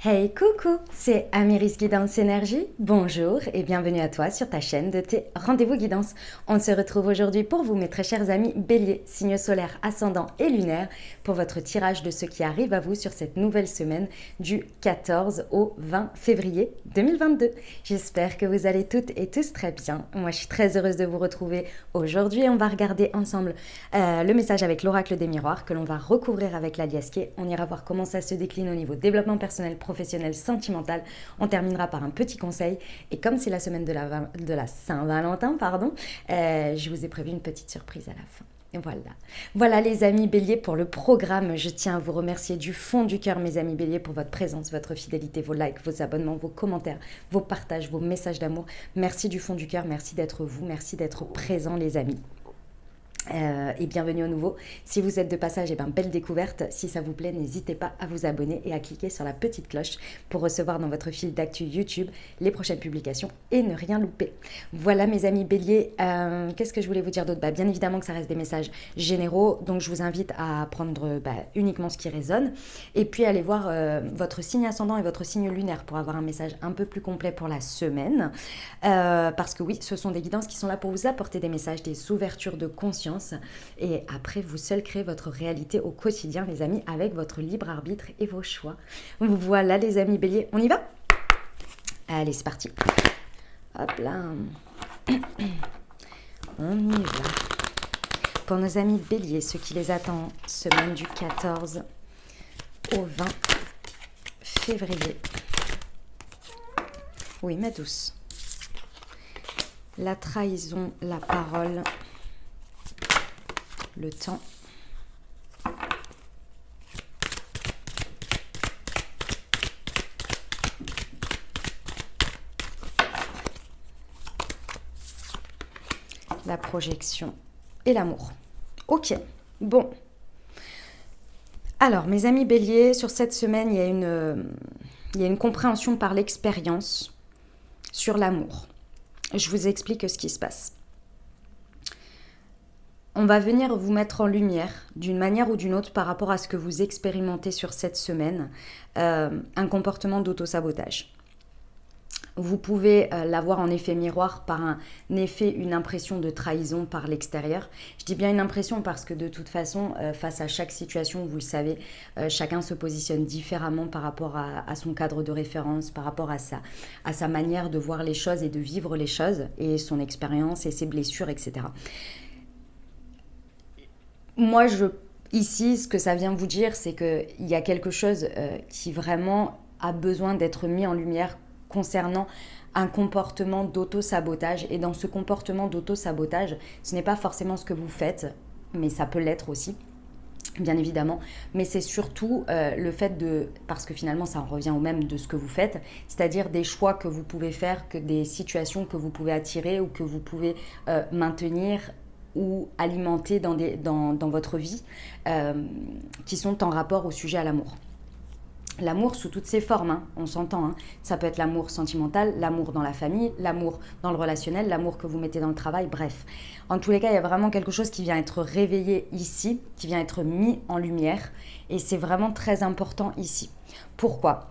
Hey coucou, c'est Amiris Guidance Énergie. Bonjour et bienvenue à toi sur ta chaîne de tes rendez-vous guidance. On se retrouve aujourd'hui pour vous, mes très chers amis Bélier, signe solaire, ascendant et lunaire, pour votre tirage de ce qui arrive à vous sur cette nouvelle semaine du 14 au 20 février 2022. J'espère que vous allez toutes et tous très bien. Moi, je suis très heureuse de vous retrouver aujourd'hui. On va regarder ensemble le message avec l'oracle des miroirs que l'on va recouvrir avec la liasquée. On ira voir comment ça se décline au niveau développement personnel, professionnel, sentimental. On terminera par un petit conseil. Et comme c'est la semaine de la Saint-Valentin, je vous ai prévu une petite surprise à la fin. Et voilà les amis Bélier pour le programme. Je tiens à vous remercier du fond du cœur mes amis Bélier pour votre présence, votre fidélité, vos likes, vos abonnements, vos commentaires, vos partages, vos messages d'amour. Merci du fond du cœur, merci d'être vous, merci d'être présents les amis. Et bienvenue au nouveau. Si vous êtes de passage, belle découverte. Si ça vous plaît, n'hésitez pas à vous abonner et à cliquer sur la petite cloche pour recevoir dans votre fil d'actu YouTube les prochaines publications et ne rien louper. Voilà mes amis Bélier, qu'est-ce que je voulais vous dire d'autre? Bien évidemment que ça reste des messages généraux, donc je vous invite à prendre uniquement ce qui résonne et puis aller voir votre signe ascendant et votre signe lunaire pour avoir un message un peu plus complet pour la semaine. Parce que oui, ce sont des guidances qui sont là pour vous apporter des messages, des ouvertures de conscience. Et après, vous seul créez votre réalité au quotidien, les amis, avec votre libre arbitre et vos choix. Voilà, les amis Bélier, on y va? Allez, c'est parti. Hop là. On y va. Pour nos amis Bélier, ce qui les attend, semaine du 14 au 20 février. Oui, ma douce. La trahison, la parole, le temps. La projection et l'amour. Ok, bon. Alors, mes amis Bélier, sur cette semaine, il y a une compréhension par l'expérience sur l'amour. Je vous explique ce qui se passe. On va venir vous mettre en lumière, d'une manière ou d'une autre, par rapport à ce que vous expérimentez sur cette semaine, un comportement d'auto-sabotage. Vous pouvez l'avoir en effet miroir par un effet, une impression de trahison par l'extérieur. Je dis bien une impression parce que de toute façon, face à chaque situation, vous le savez, chacun se positionne différemment par rapport à son cadre de référence, par rapport à sa manière de voir les choses et de vivre les choses, et son expérience et ses blessures, etc. Moi, ici, ce que ça vient vous dire, c'est qu'il y a quelque chose qui vraiment a besoin d'être mis en lumière concernant un comportement d'auto-sabotage. Et dans ce comportement d'auto-sabotage, ce n'est pas forcément ce que vous faites, mais ça peut l'être aussi, bien évidemment. Mais c'est surtout le fait parce que finalement, ça en revient au même de ce que vous faites, c'est-à-dire des choix que vous pouvez faire, que des situations que vous pouvez attirer ou que vous pouvez maintenir ou alimenter dans votre vie qui sont en rapport au sujet à l'amour. L'amour sous toutes ses formes, hein, on s'entend. Hein. Ça peut être l'amour sentimental, l'amour dans la famille, l'amour dans le relationnel, l'amour que vous mettez dans le travail, bref. En tous les cas, il y a vraiment quelque chose qui vient être réveillé ici, qui vient être mis en lumière, et c'est vraiment très important ici. Pourquoi?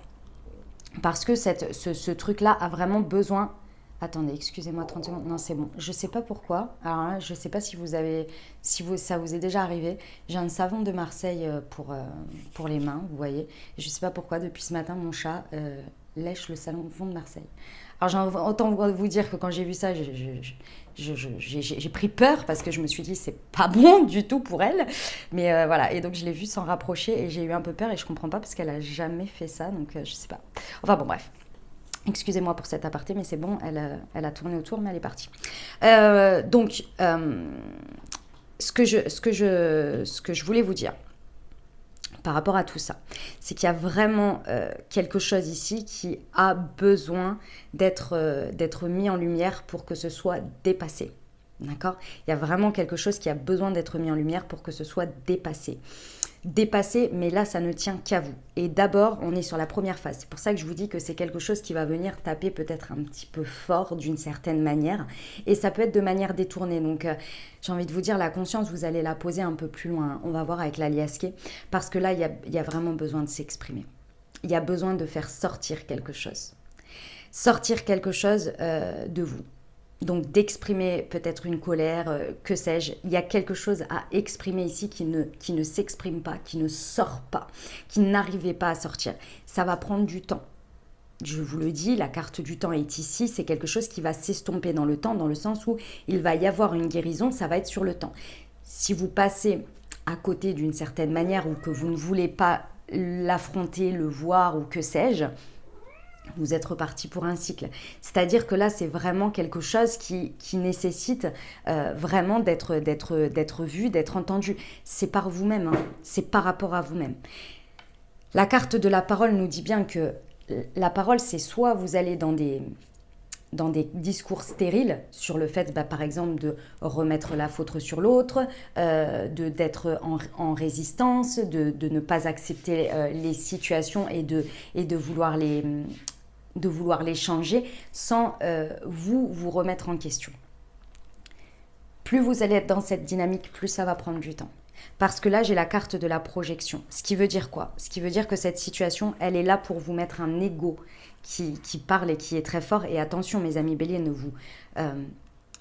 Parce que ce truc-là a vraiment besoin... Attendez, excusez-moi 30 secondes. Non, c'est bon. Je sais pas pourquoi. Alors là, je sais pas si ça vous est déjà arrivé. J'ai un savon de Marseille pour les mains, vous voyez. Et je sais pas pourquoi, depuis ce matin, mon chat lèche le savon de Marseille. Alors, autant vous dire que quand j'ai vu ça, j'ai pris peur parce que je me suis dit, c'est pas bon du tout pour elle. Mais voilà. Et donc, je l'ai vu s'en rapprocher et j'ai eu un peu peur et je comprends pas parce qu'elle a jamais fait ça. Donc, je sais pas. Enfin, bon, bref. Excusez-moi pour cet aparté, mais c'est bon, elle a tourné autour, mais elle est partie. Ce que je voulais vous dire par rapport à tout ça, c'est qu'il y a vraiment quelque chose ici qui a besoin d'être mis en lumière pour que ce soit dépassé. D'accord? Il y a vraiment quelque chose qui a besoin d'être mis en lumière pour que ce soit dépassé. Dépassé, mais là, ça ne tient qu'à vous. Et d'abord, on est sur la première phase. C'est pour ça que je vous dis que c'est quelque chose qui va venir taper peut-être un petit peu fort d'une certaine manière. Et ça peut être de manière détournée. Donc, j'ai envie de vous dire, la conscience, vous allez la poser un peu plus loin. On va voir avec la liasquée. Parce que là, il y a vraiment besoin de s'exprimer. il y a besoin de faire sortir quelque chose. Sortir quelque chose de vous. Donc d'exprimer peut-être une colère, que sais-je. Il y a quelque chose à exprimer ici qui ne s'exprime pas, qui ne sort pas, qui n'arrivait pas à sortir. Ça va prendre du temps. Je vous le dis, la carte du temps est ici, c'est quelque chose qui va s'estomper dans le temps, dans le sens où il va y avoir une guérison, ça va être sur le temps. Si vous passez à côté d'une certaine manière ou que vous ne voulez pas l'affronter, le voir ou que sais-je, vous êtes reparti pour un cycle. C'est-à-dire que là, c'est vraiment quelque chose qui nécessite vraiment d'être vu, d'être entendu. C'est par vous-même, hein. C'est par rapport à vous-même. La carte de la parole nous dit bien que la parole, c'est soit vous allez dans des discours stériles sur le fait, par exemple, de remettre la faute sur l'autre, d'être en résistance, de ne pas accepter les situations et de vouloir les changer sans vous remettre en question. Plus vous allez être dans cette dynamique, plus ça va prendre du temps. Parce que là, j'ai la carte de la projection. Ce qui veut dire quoi? Ce qui veut dire que cette situation, elle est là pour vous mettre un ego qui parle et qui est très fort. Et attention, mes amis béliers,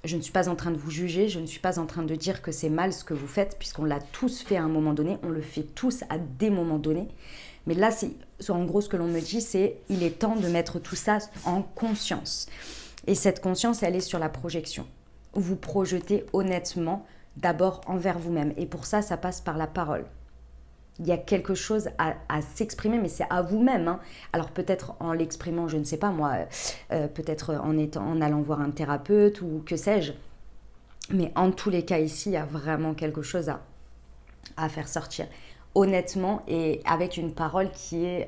je ne suis pas en train de vous juger, je ne suis pas en train de dire que c'est mal ce que vous faites, puisqu'on l'a tous fait à un moment donné, on le fait tous à des moments donnés. Mais là, en gros, ce que l'on me dit, c'est il est temps de mettre tout ça en conscience. Et cette conscience, elle est sur la projection. Vous projetez honnêtement d'abord envers vous-même. Et pour ça, ça passe par la parole. Il y a quelque chose à s'exprimer, mais c'est à vous-même, hein. Alors peut-être en l'exprimant, je ne sais pas moi, peut-être en allant voir un thérapeute ou que sais-je. Mais en tous les cas, ici, il y a vraiment quelque chose à faire sortir. Honnêtement et avec une parole qui est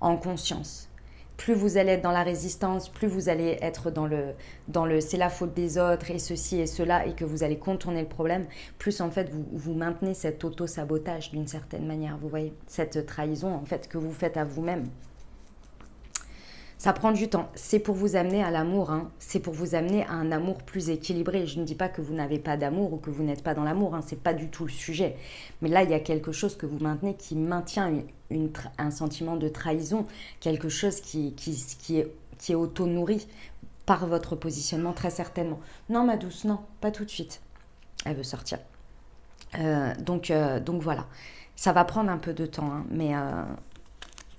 en conscience. Plus vous allez être dans la résistance, plus vous allez être dans le c'est la faute des autres et ceci et cela et que vous allez contourner le problème, plus en fait vous maintenez cet auto-sabotage d'une certaine manière, vous voyez, cette trahison en fait que vous faites à vous-même. Ça prend du temps, c'est pour vous amener à l'amour, hein. C'est pour vous amener à un amour plus équilibré. Je ne dis pas que vous n'avez pas d'amour ou que vous n'êtes pas dans l'amour, hein. C'est pas du tout le sujet. Mais là, il y a quelque chose que vous maintenez qui maintient un sentiment de trahison, quelque chose qui est auto-nourri par votre positionnement très certainement. Non ma douce, non, pas tout de suite. Elle veut sortir. Donc voilà, ça va prendre un peu de temps, hein, mais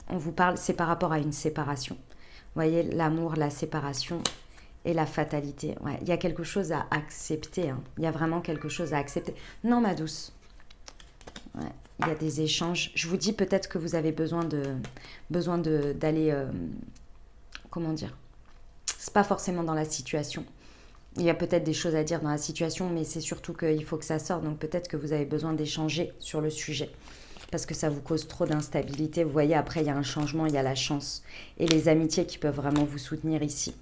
on vous parle, c'est par rapport à une séparation. Vous voyez, l'amour, la séparation et la fatalité. Ouais, il y a quelque chose à accepter. Hein. Il y a vraiment quelque chose à accepter. Non, ma douce. Ouais, il y a des échanges. Je vous dis peut-être que vous avez besoin d'aller... comment dire? C'est pas forcément dans la situation. Il y a peut-être des choses à dire dans la situation, mais c'est surtout qu'il faut que ça sorte. Donc peut-être que vous avez besoin d'échanger sur le sujet. Parce que ça vous cause trop d'instabilité. Vous voyez, après, il y a un changement, il y a la chance. Et les amitiés qui peuvent vraiment vous soutenir ici.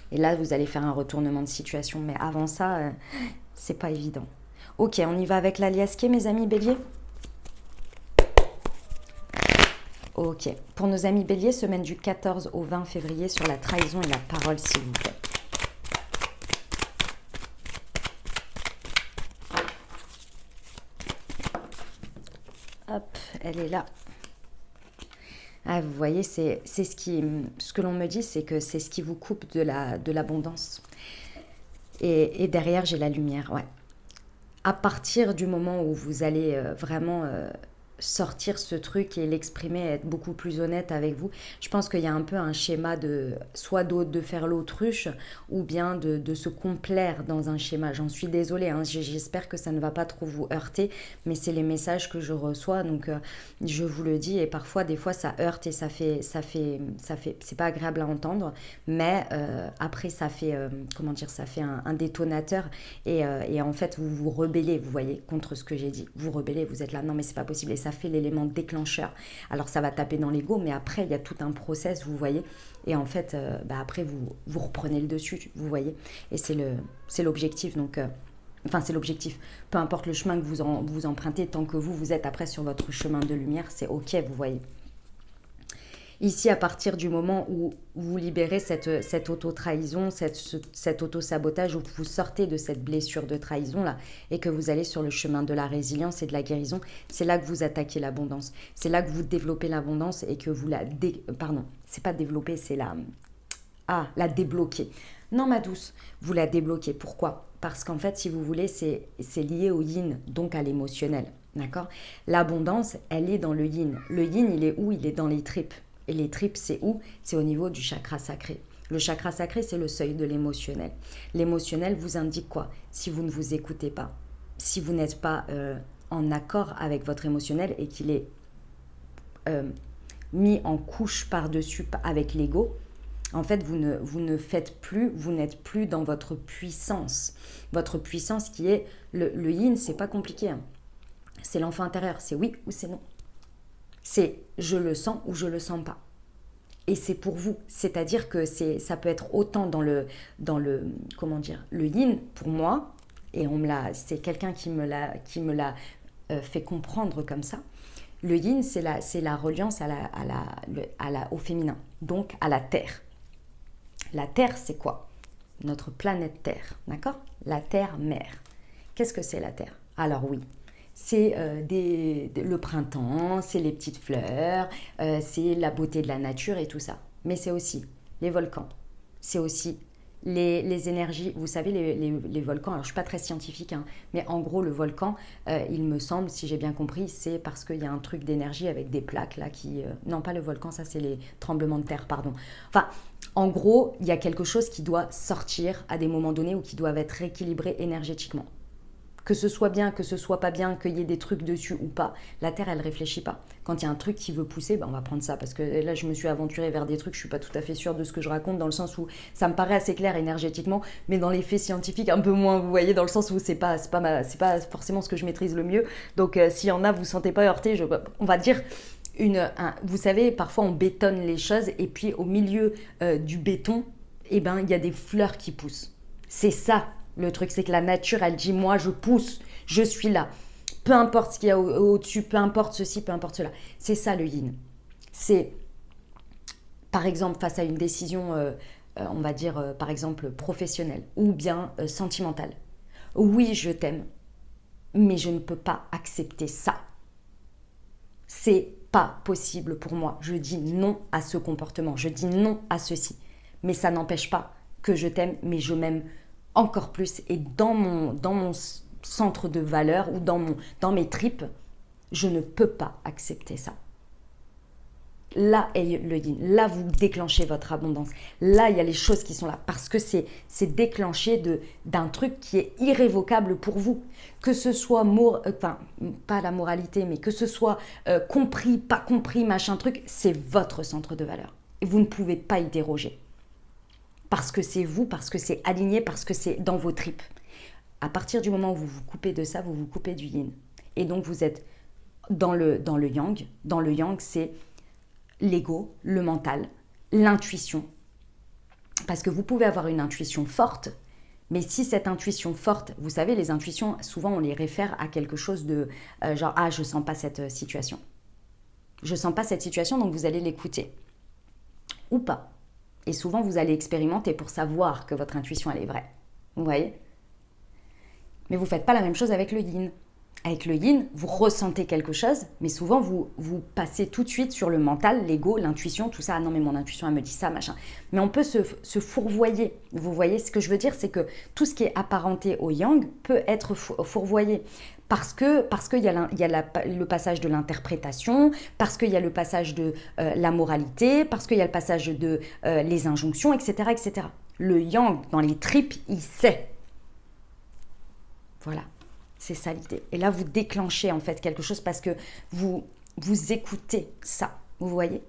Et là, vous allez faire un retournement de situation. Mais avant ça, c'est pas évident. Ok, on y va avec l'aliasqué, mes amis béliers. Ok. Pour nos amis béliers, semaine du 14 au 20 février sur la trahison et la parole, s'il vous plaît. Hop, elle est là. Ah, vous voyez, c'est ce que l'on me dit, c'est que c'est ce qui vous coupe de l'abondance. Et derrière, j'ai la lumière, ouais. À partir du moment où vous allez vraiment sortir ce truc et l'exprimer, être beaucoup plus honnête avec vous, je pense qu'il y a un peu un schéma soit de faire l'autruche ou bien de se complaire dans un schéma. J'en suis désolée, hein, j'espère que ça ne va pas trop vous heurter, mais c'est les messages que je reçois, donc je vous le dis, et parfois, des fois, ça heurte et ça fait c'est pas agréable à entendre, mais après, ça fait, ça fait un détonateur, et en fait, vous vous rebellez, vous voyez, contre ce que j'ai dit. Vous rebellez, vous êtes là, non mais c'est pas possible, et ça fait l'élément déclencheur. Alors ça va taper dans l'ego, mais après il y a tout un process, vous voyez, et en fait après vous reprenez le dessus, vous voyez, et c'est l'objectif. Donc c'est l'objectif, peu importe le chemin que vous empruntez, tant que vous êtes après sur votre chemin de lumière, c'est ok, vous voyez. Ici, à partir du moment où vous libérez cette auto-trahison, cet auto-sabotage, où vous sortez de cette blessure de trahison-là et que vous allez sur le chemin de la résilience et de la guérison, c'est là que vous attaquez l'abondance. C'est là que vous développez l'abondance et que vous la... Pardon, c'est pas développer, c'est la... Ah, la débloquer. Non, ma douce, vous la débloquez. Pourquoi? Parce qu'en fait, si vous voulez, c'est lié au yin, donc à l'émotionnel. D'accord? L'abondance, elle est dans le yin. Le yin, il est où? Il est dans les tripes. Et les tripes, c'est où? C'est au niveau du chakra sacré. Le chakra sacré, c'est le seuil de l'émotionnel. L'émotionnel vous indique quoi? Si vous ne vous écoutez pas, si vous n'êtes pas en accord avec votre émotionnel et qu'il est mis en couche par-dessus avec l'ego, en fait, vous ne faites plus, vous n'êtes plus dans votre puissance. Votre puissance qui est... Le yin, c'est pas compliqué. Hein. C'est l'enfant intérieur, c'est oui ou c'est non. C'est je le sens ou je le sens pas. Et c'est pour vous, c'est-à-dire que ça peut être autant dans le comment dire, le yin pour moi, et c'est quelqu'un qui me l'a fait comprendre comme ça. Le yin, c'est la reliance au féminin, donc à la terre. La terre, c'est quoi? Notre planète Terre, d'accord? La terre-mère. Qu'est-ce que c'est la terre? Alors oui, c'est le printemps, c'est les petites fleurs, c'est la beauté de la nature et tout ça. Mais c'est aussi les volcans, c'est aussi les énergies. Vous savez, les volcans, alors je ne suis pas très scientifique, hein, mais en gros, le volcan, il me semble, si j'ai bien compris, c'est parce qu'il y a un truc d'énergie avec des plaques là qui... non, pas le volcan, ça c'est les tremblements de terre, pardon. Enfin, en gros, il y a quelque chose qui doit sortir à des moments donnés ou qui doivent être rééquilibrés énergétiquement. Que ce soit bien, que ce soit pas bien, qu'il y ait des trucs dessus ou pas, la Terre, elle réfléchit pas. Quand il y a un truc qui veut pousser, ben on va prendre ça. Parce que là, je me suis aventurée vers des trucs, je suis pas tout à fait sûre de ce que je raconte, dans le sens où ça me paraît assez clair énergétiquement, mais dans les faits scientifiques, un peu moins, vous voyez, dans le sens où c'est pas forcément ce que je maîtrise le mieux. Donc, s'il y en a, vous ne sentez pas heurté, on va dire... vous savez, parfois on bétonne les choses et puis au milieu du béton, eh ben, il y a des fleurs qui poussent. C'est ça le truc, c'est que la nature, elle dit moi je pousse, je suis là. Peu importe ce qu'il y a au-dessus, peu importe ceci, peu importe cela. C'est ça le yin. C'est, par exemple, face à une décision, on va dire, par exemple, professionnelle ou bien sentimentale. Oui, je t'aime, mais je ne peux pas accepter ça. C'est pas possible pour moi. Je dis non à ce comportement, je dis non à ceci. Mais ça n'empêche pas que je t'aime, mais je m'aime encore plus. Et dans mon centre de valeur ou dans mes tripes, je ne peux pas accepter ça. Là est le yin. Là, vous déclenchez votre abondance. Là, il y a les choses qui sont là. Parce que c'est déclenché d'un truc qui est irrévocable pour vous. Que ce soit, pas la moralité, mais que ce soit compris, pas compris, machin truc, c'est votre centre de valeur. Et vous ne pouvez pas y déroger. Parce que c'est vous, parce que c'est aligné, parce que c'est dans vos tripes. À partir du moment où vous vous coupez de ça, vous vous coupez du yin. Et donc, vous êtes dans le yang. Dans le yang, c'est l'ego, le mental, l'intuition. Parce que vous pouvez avoir une intuition forte, mais si cette intuition forte, vous savez, les intuitions, souvent on les réfère à quelque chose de genre, ah, je sens pas cette situation. Je sens pas cette situation, donc vous allez l'écouter. Ou pas. Et souvent, vous allez expérimenter pour savoir que votre intuition, elle est vraie. Vous voyez? Mais vous ne faites pas la même chose avec le yin. Avec le yin, vous ressentez quelque chose, mais souvent, vous passez tout de suite sur le mental, l'ego, l'intuition, tout ça. Ah non, mais mon intuition, elle me dit ça, machin. Mais on peut se fourvoyer. Vous voyez, ce que je veux dire, c'est que tout ce qui est apparenté au yang peut être fourvoyé. Parce qu'il y a le passage de l'interprétation, parce qu'il y a le passage de la moralité, parce qu'il y a le passage de les injonctions, etc., etc. Le yang, dans les tripes, il sait. Voilà. C'est ça l'idée. Et là, vous déclenchez en fait quelque chose parce que vous écoutez ça. Vous voyez?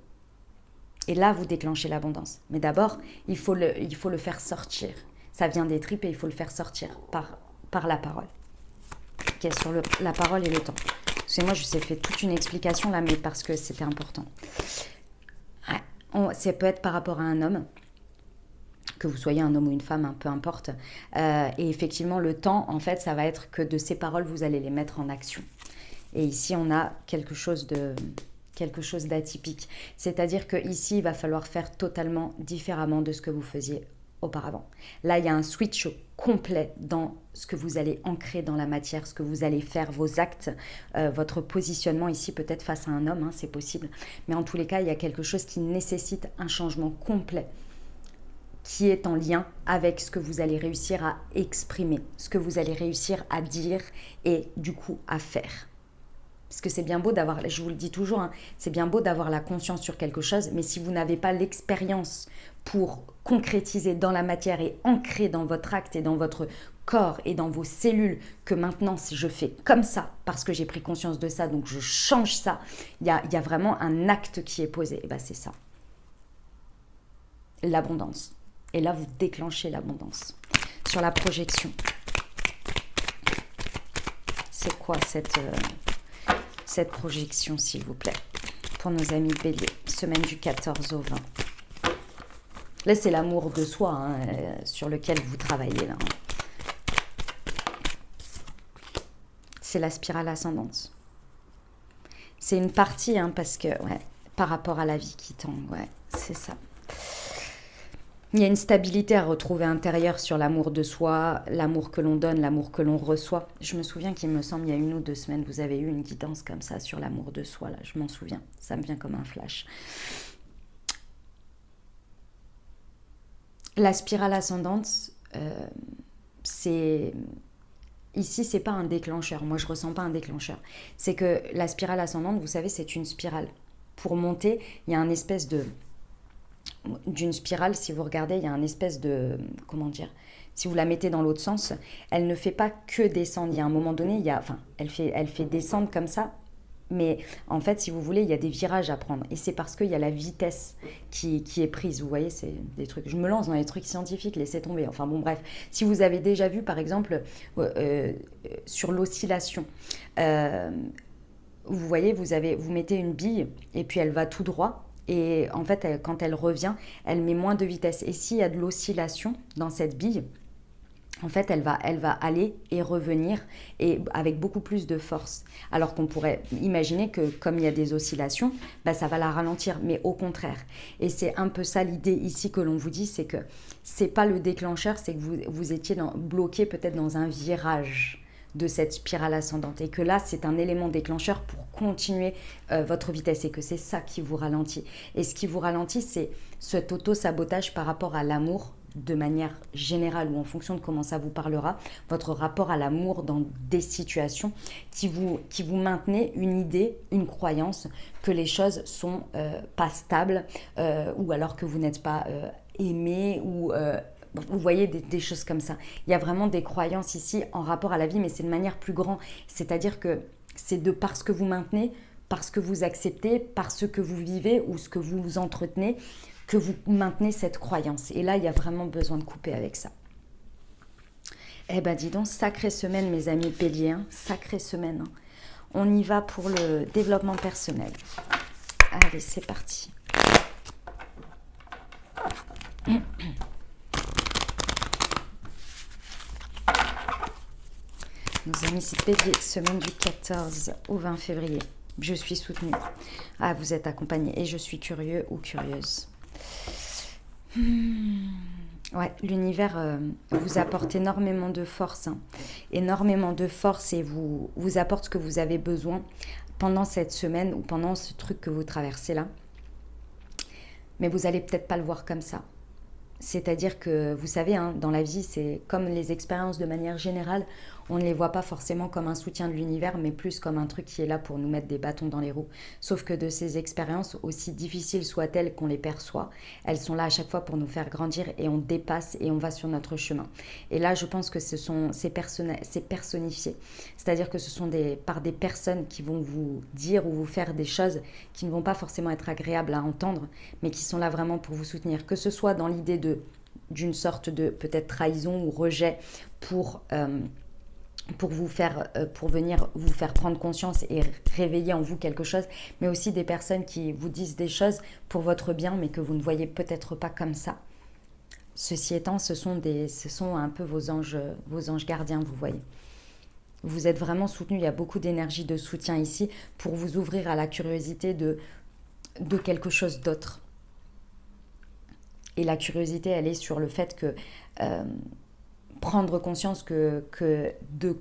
Et là, vous déclenchez l'abondance. Mais d'abord, il faut le faire sortir. Ça vient des tripes et il faut le faire sortir par la parole. Ok, sur la parole et le temps. Parce que moi, je vous ai fait toute une explication là, mais parce que c'était important. Ça peut être par rapport à un homme. Que vous soyez un homme ou une femme, peu importe. Et effectivement, le temps, en fait, ça va être que de ces paroles, vous allez les mettre en action. Et ici, on a quelque chose quelque chose d'atypique. C'est-à-dire que ici, il va falloir faire totalement différemment de ce que vous faisiez auparavant. Là, il y a un switch complet dans ce que vous allez ancrer dans la matière, ce que vous allez faire, vos actes, votre positionnement ici, peut-être face à un homme, hein, c'est possible. Mais en tous les cas, il y a quelque chose qui nécessite un changement complet qui est en lien avec ce que vous allez réussir à exprimer, ce que vous allez réussir à dire et du coup à faire. Parce que c'est bien beau d'avoir, je vous le dis toujours, hein, c'est bien beau d'avoir la conscience sur quelque chose, mais si vous n'avez pas l'expérience pour concrétiser dans la matière et ancrer dans votre acte et dans votre corps et dans vos cellules que maintenant si je fais comme ça, parce que j'ai pris conscience de ça, donc je change ça, il y a vraiment un acte qui est posé. Et bien c'est ça, l'abondance. Et là, vous déclenchez l'abondance. Sur la projection, c'est quoi cette projection, s'il vous plaît, pour nos amis Bélier, semaine du 14 au 20. Là, c'est l'amour de soi hein, sur lequel vous travaillez. Là. C'est la spirale ascendante. C'est une partie, hein, parce que, ouais, par rapport à la vie qui tangue, ouais, c'est ça. Il y a une stabilité à retrouver intérieure sur l'amour de soi, l'amour que l'on donne, l'amour que l'on reçoit. Je me souviens qu'il me semble, il y a 1 ou 2 semaines, vous avez eu une guidance comme ça sur l'amour de soi. Là, je m'en souviens, ça me vient comme un flash. La spirale ascendante, c'est... Ici, c'est pas un déclencheur. Moi, je ressens pas un déclencheur. C'est que la spirale ascendante, vous savez, c'est une spirale. Pour monter, il y a un espèce de... d'une spirale, si vous regardez, il y a un espèce de... Comment dire ? Si vous la mettez dans l'autre sens, elle ne fait pas que descendre. Il y a un moment donné, elle fait descendre comme ça. Mais en fait, si vous voulez, il y a des virages à prendre. Et c'est parce qu'il y a la vitesse qui est prise. Vous voyez, c'est des trucs... Je me lance dans les trucs scientifiques, laissez tomber. Enfin bon, bref. Si vous avez déjà vu, par exemple, sur l'oscillation, vous voyez, vous mettez une bille et puis elle va tout droit. Et en fait, quand elle revient, elle met moins de vitesse. Et s'il y a de l'oscillation dans cette bille, en fait, elle va aller et revenir et avec beaucoup plus de force. Alors qu'on pourrait imaginer que comme il y a des oscillations, ça va la ralentir, mais au contraire. Et c'est un peu ça l'idée ici que l'on vous dit, c'est que c'est pas le déclencheur, c'est que vous étiez bloqué peut-être dans un virage de cette spirale ascendante et que là c'est un élément déclencheur pour continuer votre vitesse et que c'est ça qui vous ralentit. Et ce qui vous ralentit, c'est cet auto-sabotage par rapport à l'amour de manière générale ou en fonction de comment ça vous parlera, votre rapport à l'amour dans des situations qui vous maintenez une idée, une croyance que les choses sont pas stables ou alors que vous n'êtes pas aimé ou vous voyez des choses comme ça. Il y a vraiment des croyances ici en rapport à la vie, mais c'est de manière plus grande. C'est-à-dire que c'est de parce que vous maintenez, parce que vous acceptez, parce que vous vivez ou ce que vous entretenez, que vous maintenez cette croyance. Et là, il y a vraiment besoin de couper avec ça. Eh ben dis donc, sacrée semaine mes amis Bélier, hein, sacrée semaine. Hein. On y va pour le développement personnel. Allez, c'est parti. Nos amis, c'est Bélier, semaine du 14 au 20 février. Je suis soutenue. Ah, vous êtes accompagné et je suis curieux ou curieuse. Ouais, l'univers vous apporte énormément de force. Hein. Énormément de force et vous apporte ce que vous avez besoin pendant cette semaine ou pendant ce truc que vous traversez là. Mais vous n'allez peut-être pas le voir comme ça. C'est-à-dire que, vous savez, hein, dans la vie, c'est comme les expériences de manière générale, on ne les voit pas forcément comme un soutien de l'univers, mais plus comme un truc qui est là pour nous mettre des bâtons dans les roues. Sauf que de ces expériences, aussi difficiles soient-elles qu'on les perçoit, elles sont là à chaque fois pour nous faire grandir et on dépasse et on va sur notre chemin. Et là, je pense que c'est personnifié. C'est-à-dire que ce sont par des personnes qui vont vous dire ou vous faire des choses qui ne vont pas forcément être agréables à entendre, mais qui sont là vraiment pour vous soutenir. Que ce soit dans l'idée d'une sorte de peut-être trahison ou rejet pour venir vous faire prendre conscience et réveiller en vous quelque chose, mais aussi des personnes qui vous disent des choses pour votre bien, mais que vous ne voyez peut-être pas comme ça. Ceci étant, ce sont un peu vos anges gardiens, vous voyez. Vous êtes vraiment soutenu, il y a beaucoup d'énergie de soutien ici pour vous ouvrir à la curiosité de quelque chose d'autre. Et la curiosité, elle est sur le fait que prendre conscience que de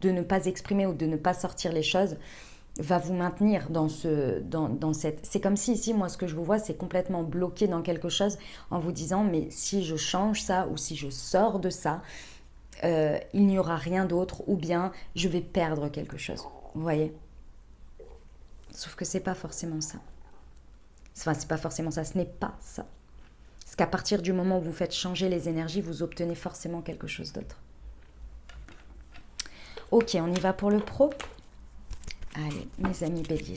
ne pas exprimer ou de ne pas sortir les choses va vous maintenir dans cette... C'est comme si ici, moi, ce que je vous vois, c'est complètement bloqué dans quelque chose en vous disant, mais si je change ça ou si je sors de ça, il n'y aura rien d'autre ou bien je vais perdre quelque chose. Vous voyez? Sauf que c'est pas forcément ça. Enfin, c'est pas forcément ça, ce n'est pas ça. Parce qu'à partir du moment où vous faites changer les énergies, vous obtenez forcément quelque chose d'autre. Ok, on y va pour le pro. Allez, mes amis béliers.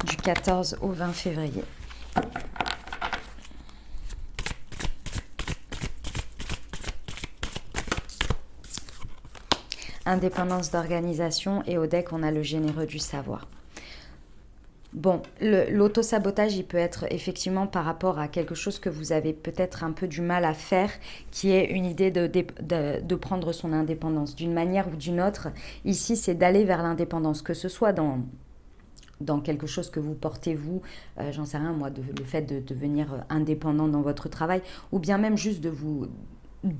Du 14 au 20 février. Indépendance d'organisation et au deck, on a le généreux du savoir. Bon, l'auto-sabotage, il peut être effectivement par rapport à quelque chose que vous avez peut-être un peu du mal à faire, qui est une idée de prendre son indépendance. D'une manière ou d'une autre, ici, c'est d'aller vers l'indépendance, que ce soit dans quelque chose que vous portez vous, j'en sais rien moi, le fait de devenir indépendant dans votre travail, ou bien même juste de vous...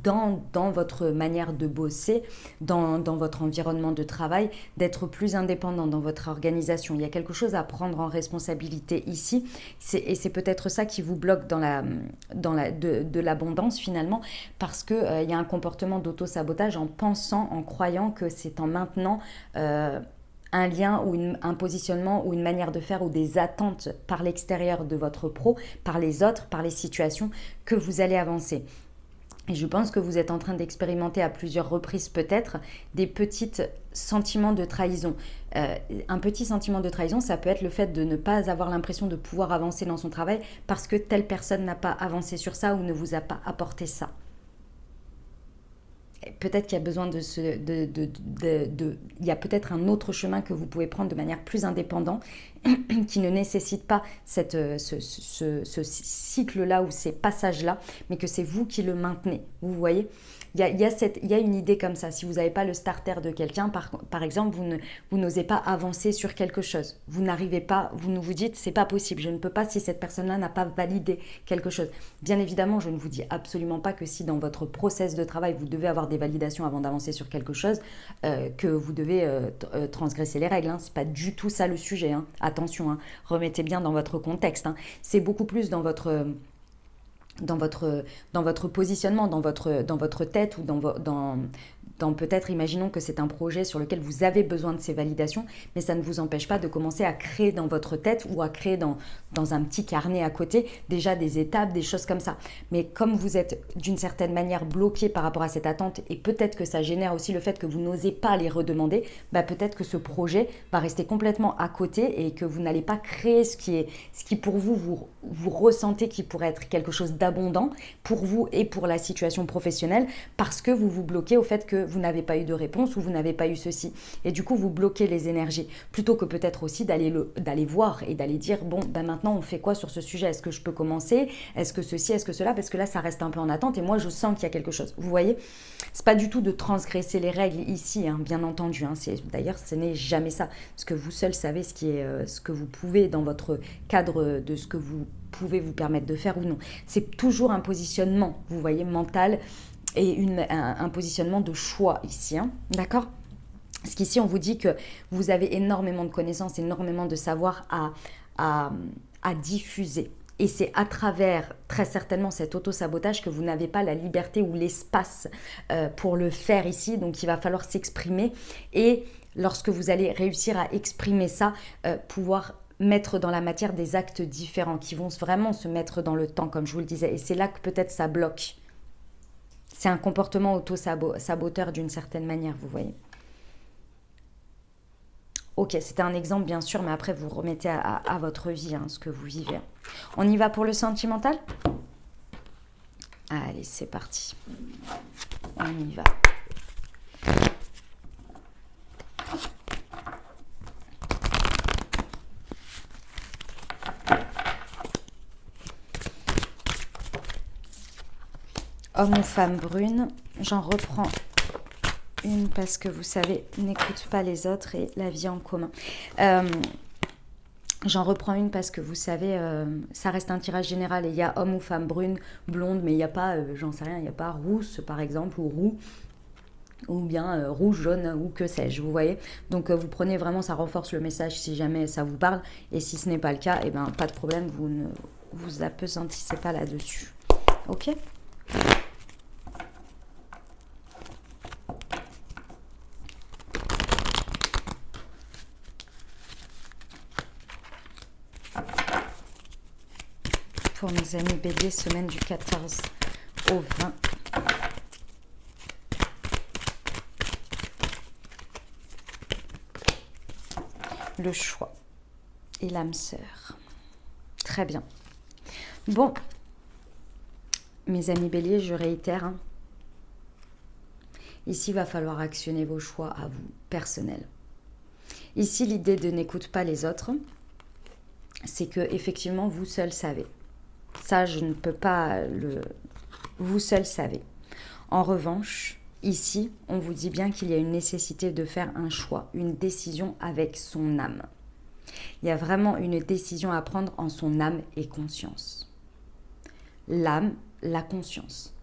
Dans votre manière de bosser, dans votre environnement de travail, d'être plus indépendant dans votre organisation. Il y a quelque chose à prendre en responsabilité ici, et c'est peut-être ça qui vous bloque de l'abondance finalement, parce qu'il y a un comportement d'auto-sabotage en pensant, en croyant que c'est en maintenant... un lien ou un positionnement ou une manière de faire ou des attentes par l'extérieur de votre pro, par les autres, par les situations, que vous allez avancer. Et je pense que vous êtes en train d'expérimenter à plusieurs reprises peut-être des petits sentiments de trahison. Un petit sentiment de trahison, ça peut être le fait de ne pas avoir l'impression de pouvoir avancer dans son travail parce que telle personne n'a pas avancé sur ça ou ne vous a pas apporté ça. Peut-être qu'il y a besoin il y a peut-être un autre chemin que vous pouvez prendre de manière plus indépendante qui ne nécessite pas ce cycle-là ou ces passages-là, mais que c'est vous qui le maintenez. Vous voyez ? Il y a une idée comme ça. Si vous n'avez pas le starter de quelqu'un, par exemple, vous n'osez pas avancer sur quelque chose. Vous n'arrivez pas, vous dites, c'est pas possible, je ne peux pas si cette personne-là n'a pas validé quelque chose. Bien évidemment, je ne vous dis absolument pas que si dans votre process de travail, vous devez avoir des validations avant d'avancer sur quelque chose, que vous devez transgresser les règles. Hein. C'est pas du tout ça le sujet. Hein. Attention, hein. Remettez bien dans votre contexte. Hein. C'est beaucoup plus dans votre positionnement, dans votre tête ou dans peut-être, imaginons que c'est un projet sur lequel vous avez besoin de ces validations, mais ça ne vous empêche pas de commencer à créer dans votre tête ou à créer dans un petit carnet à côté déjà des étapes, des choses comme ça. Mais comme vous êtes d'une certaine manière bloqué par rapport à cette attente et peut-être que ça génère aussi le fait que vous n'osez pas les redemander, peut-être que ce projet va rester complètement à côté et que vous n'allez pas créer ce qui pour vous ressentez qui pourrait être quelque chose d'abondant pour vous et pour la situation professionnelle parce que vous vous bloquez au fait que vous n'avez pas eu de réponse ou vous n'avez pas eu ceci. Et du coup, vous bloquez les énergies. Plutôt que peut-être aussi d'aller voir et d'aller dire, bon, maintenant, on fait quoi sur ce sujet? Est-ce que je peux commencer? Est-ce que ceci? Est-ce que cela? Parce que là, ça reste un peu en attente et moi, je sens qu'il y a quelque chose. Vous voyez? C'est pas du tout de transgresser les règles ici, hein, bien entendu. Hein. D'ailleurs, ce n'est jamais ça. Parce que vous seul savez ce que vous pouvez dans votre cadre de ce que vous pouvez vous permettre de faire ou non. C'est toujours un positionnement, vous voyez, mental et un positionnement de choix ici, hein, d'accord ? Parce qu'ici, on vous dit que vous avez énormément de connaissances, énormément de savoir à diffuser. Et c'est à travers, très certainement, cet auto-sabotage que vous n'avez pas la liberté ou l'espace pour le faire ici. Donc, il va falloir s'exprimer. Et lorsque vous allez réussir à exprimer ça, pouvoir mettre dans la matière des actes différents qui vont vraiment se mettre dans le temps, comme je vous le disais. Et c'est là que peut-être ça bloque. C'est un comportement auto-saboteur d'une certaine manière, vous voyez. Ok, c'était un exemple bien sûr, mais après vous remettez à votre vie hein, ce que vous vivez. On y va pour le sentimental ? Allez, c'est parti. On y va. Homme ou femme brune, j'en reprends une parce que vous savez, n'écoute pas les autres et la vie en commun. J'en reprends une parce que vous savez, ça reste un tirage général et il y a homme ou femme brune, blonde, mais il n'y a pas, j'en sais rien, il n'y a pas rousse par exemple ou roux. Ou bien rouge, jaune ou que sais-je, vous voyez. Donc vous prenez vraiment, ça renforce le message si jamais ça vous parle. Et si ce n'est pas le cas, eh ben, pas de problème, vous ne vous appesantissez pas là-dessus. Ok ? Pour mes amis béliers, semaine du 14 au 20. Le choix et l'âme sœur. Très bien. Bon, mes amis béliers, je réitère. Hein. Ici, il va falloir actionner vos choix à vous, personnels. Ici, l'idée de n'écoute pas les autres, c'est que effectivement, vous seul savez. Ça, je ne peux pas le... Vous seul savez. En revanche, ici, on vous dit bien qu'il y a une nécessité de faire un choix, une décision avec son âme. Il y a vraiment une décision à prendre en son âme et conscience. L'âme, la conscience.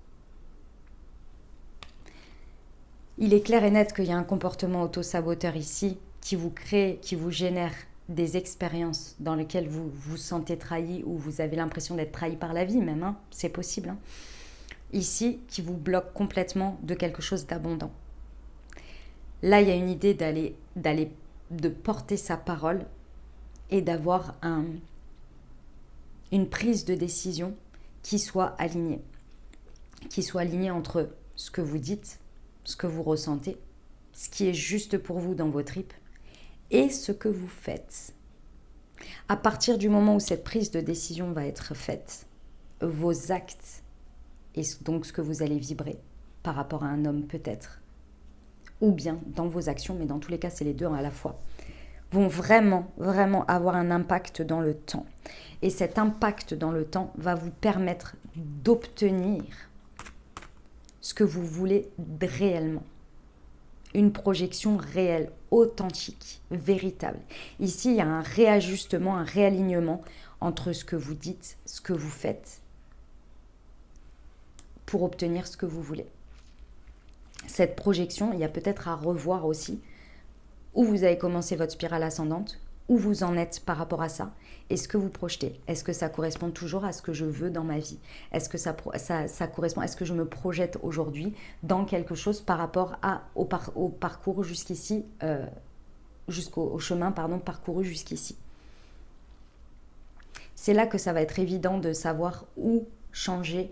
Il est clair et net qu'il y a un comportement auto-saboteur ici qui vous crée, qui vous génère des expériences dans lesquelles vous vous sentez trahi ou vous avez l'impression d'être trahi par la vie même, hein, c'est possible. Hein. Ici, qui vous bloque complètement de quelque chose d'abondant. Là, il y a une idée de porter sa parole et d'avoir une prise de décision qui soit alignée. Qui soit alignée entre ce que vous dites, ce que vous ressentez, ce qui est juste pour vous dans vos tripes et ce que vous faites. À partir du moment où cette prise de décision va être faite, vos actes et donc ce que vous allez vibrer par rapport à un homme peut-être, ou bien dans vos actions, mais dans tous les cas c'est les deux à la fois, vont vraiment, vraiment avoir un impact dans le temps. Et cet impact dans le temps va vous permettre d'obtenir ce que vous voulez réellement. Une projection réelle, authentique, véritable. Ici, il y a un réajustement, un réalignement entre ce que vous dites, ce que vous faites, pour obtenir ce que vous voulez. Cette projection, il y a peut-être à revoir aussi où vous avez commencé votre spirale ascendante, où vous en êtes par rapport à ça, et ce que vous projetez. Est-ce que ça correspond toujours à ce que je veux dans ma vie? Est-ce que ça correspond? Est-ce que je me projette aujourd'hui dans quelque chose par rapport au parcours jusqu'ici, jusqu'au chemin parcouru jusqu'ici? C'est là que ça va être évident de savoir où changer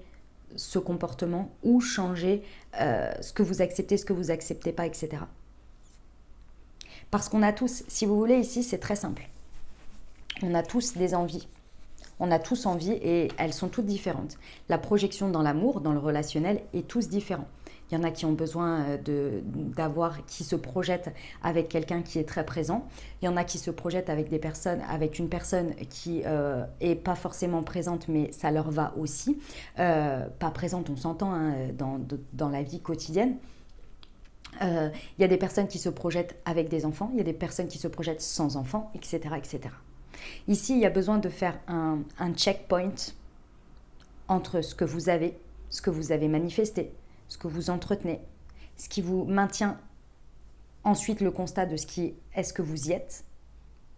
ce comportement, où changer ce que vous acceptez, ce que vous acceptez pas, etc. Parce qu'on a tous, si vous voulez, ici, c'est très simple. On a tous des envies. On a tous envie et elles sont toutes différentes. La projection dans l'amour, dans le relationnel, est tous différent. Il y en a qui ont besoin qui se projettent avec quelqu'un qui est très présent. Il y en a qui se projettent avec une personne qui est pas forcément présente, mais ça leur va aussi. Pas présente, on s'entend, hein, dans la vie quotidienne. Il y a des personnes qui se projettent avec des enfants, il y a des personnes qui se projettent sans enfants, etc., etc. Ici, il y a besoin de faire un checkpoint entre ce que vous avez manifesté, ce que vous entretenez, ce qui vous maintient ensuite le constat de est-ce que vous y êtes.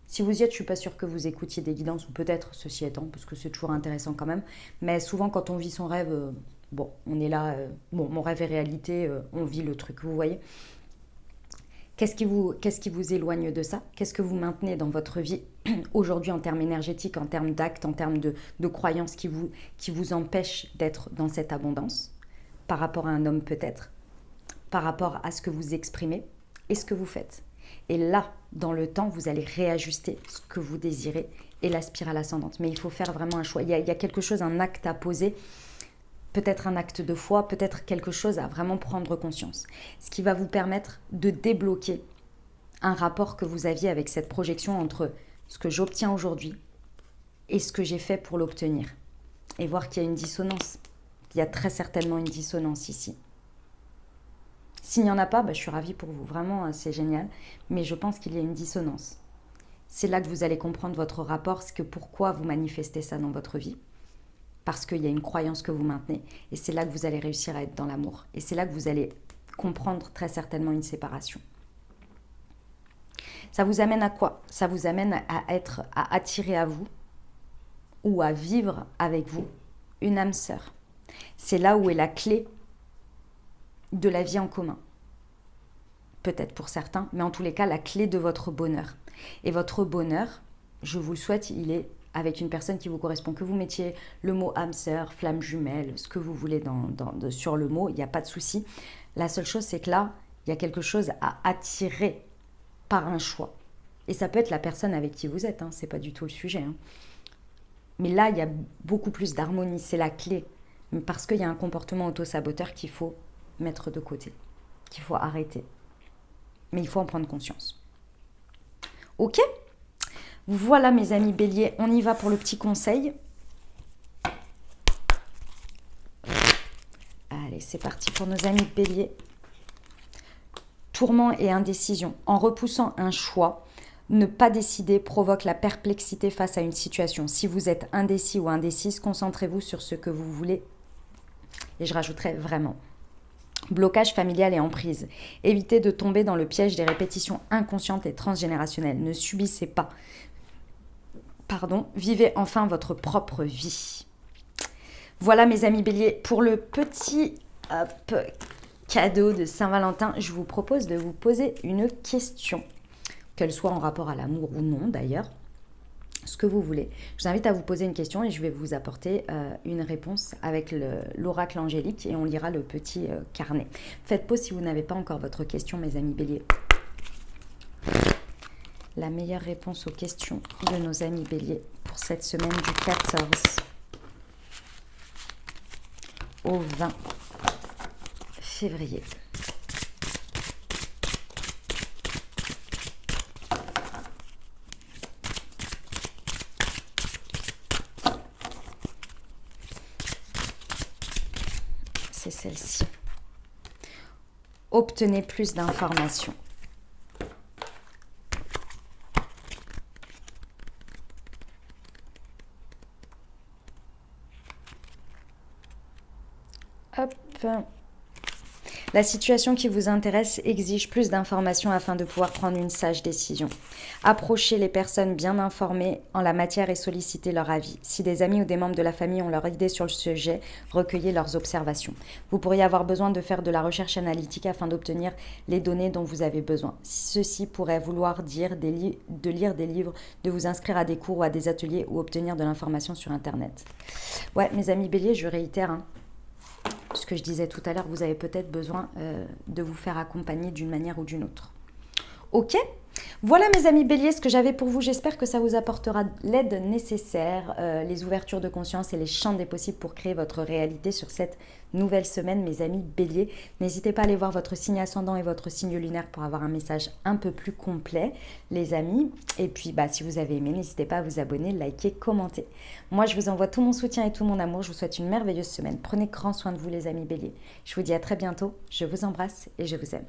Si vous y êtes, je ne suis pas sûre que vous écoutiez des guidances, ou peut-être ceci étant, parce que c'est toujours intéressant quand même. Mais souvent, quand on vit son rêve, on est là, mon rêve est réalité, on vit le truc, vous voyez. Qu'est-ce qui vous éloigne de ça? Qu'est-ce que vous maintenez dans votre vie aujourd'hui en termes énergétiques, en termes d'actes, en termes de croyances qui vous empêchent d'être dans cette abondance par rapport à un homme peut-être, par rapport à ce que vous exprimez et ce que vous faites. Et là, dans le temps, vous allez réajuster ce que vous désirez et la spirale ascendante. Mais il faut faire vraiment un choix. Il y a quelque chose, un acte à poser, peut-être un acte de foi, peut-être quelque chose à vraiment prendre conscience. Ce qui va vous permettre de débloquer un rapport que vous aviez avec cette projection entre ce que j'obtiens aujourd'hui et ce que j'ai fait pour l'obtenir. Et voir qu'il y a une dissonance, Il y a très certainement une dissonance ici. S'il n'y en a pas, je suis ravie pour vous. Vraiment, c'est génial. Mais je pense qu'il y a une dissonance. C'est là que vous allez comprendre votre rapport, pourquoi vous manifestez ça dans votre vie. Parce qu'il y a une croyance que vous maintenez. Et c'est là que vous allez réussir à être dans l'amour. Et c'est là que vous allez comprendre très certainement une séparation. Ça vous amène à quoi? Ça vous amène à attirer à vous ou à vivre avec vous une âme sœur. C'est là où est la clé de la vie en commun. Peut-être pour certains, mais en tous les cas, la clé de votre bonheur. Et votre bonheur, je vous le souhaite, il est avec une personne qui vous correspond. Que vous mettiez le mot âme sœur, flamme jumelle, ce que vous voulez sur le mot, il n'y a pas de souci. La seule chose, c'est que là, il y a quelque chose à attirer par un choix. Et ça peut être la personne avec qui vous êtes, hein, c'est pas du tout le sujet. Hein. Mais là, il y a beaucoup plus d'harmonie, c'est la clé. Parce qu'il y a un comportement auto-saboteur qu'il faut mettre de côté, qu'il faut arrêter. Mais il faut en prendre conscience. Ok? Voilà mes amis béliers, on y va pour le petit conseil. Allez, c'est parti pour nos amis béliers. Tourment et indécision. En repoussant un choix, ne pas décider provoque la perplexité face à une situation. Si vous êtes indécis ou indécise, concentrez-vous sur ce que vous voulez. Et je rajouterai vraiment. Blocage familial et emprise. Évitez de tomber dans le piège des répétitions inconscientes et transgénérationnelles. Ne subissez pas. Vivez enfin votre propre vie. Voilà mes amis béliers, pour le petit cadeau de Saint-Valentin, je vous propose de vous poser une question, qu'elle soit en rapport à l'amour ou non d'ailleurs, ce que vous voulez. Je vous invite à vous poser une question et je vais vous apporter une réponse avec l'oracle angélique et on lira le petit carnet. Faites pause si vous n'avez pas encore votre question, mes amis béliers. La meilleure réponse aux questions de nos amis béliers pour cette semaine du 14 au 20 février. C'est celle-ci. Obtenez plus d'informations. Hop. La situation qui vous intéresse exige plus d'informations afin de pouvoir prendre une sage décision. Approchez les personnes bien informées en la matière et sollicitez leur avis. Si des amis ou des membres de la famille ont leur idée sur le sujet, recueillez leurs observations. Vous pourriez avoir besoin de faire de la recherche analytique afin d'obtenir les données dont vous avez besoin. Ceci pourrait vouloir dire de lire des livres, de vous inscrire à des cours ou à des ateliers ou obtenir de l'information sur Internet. Ouais, mes amis béliers, je réitère, ce que je disais tout à l'heure, vous avez peut-être besoin de vous faire accompagner d'une manière ou d'une autre. Ok? Voilà mes amis béliers, ce que j'avais pour vous. J'espère que ça vous apportera l'aide nécessaire, les ouvertures de conscience et les champs des possibles pour créer votre réalité sur cette nouvelle semaine, mes amis béliers. N'hésitez pas à aller voir votre signe ascendant et votre signe lunaire pour avoir un message un peu plus complet, les amis. Et puis, si vous avez aimé, n'hésitez pas à vous abonner, liker, commenter. Moi, je vous envoie tout mon soutien et tout mon amour. Je vous souhaite une merveilleuse semaine. Prenez grand soin de vous, les amis béliers. Je vous dis à très bientôt. Je vous embrasse et je vous aime.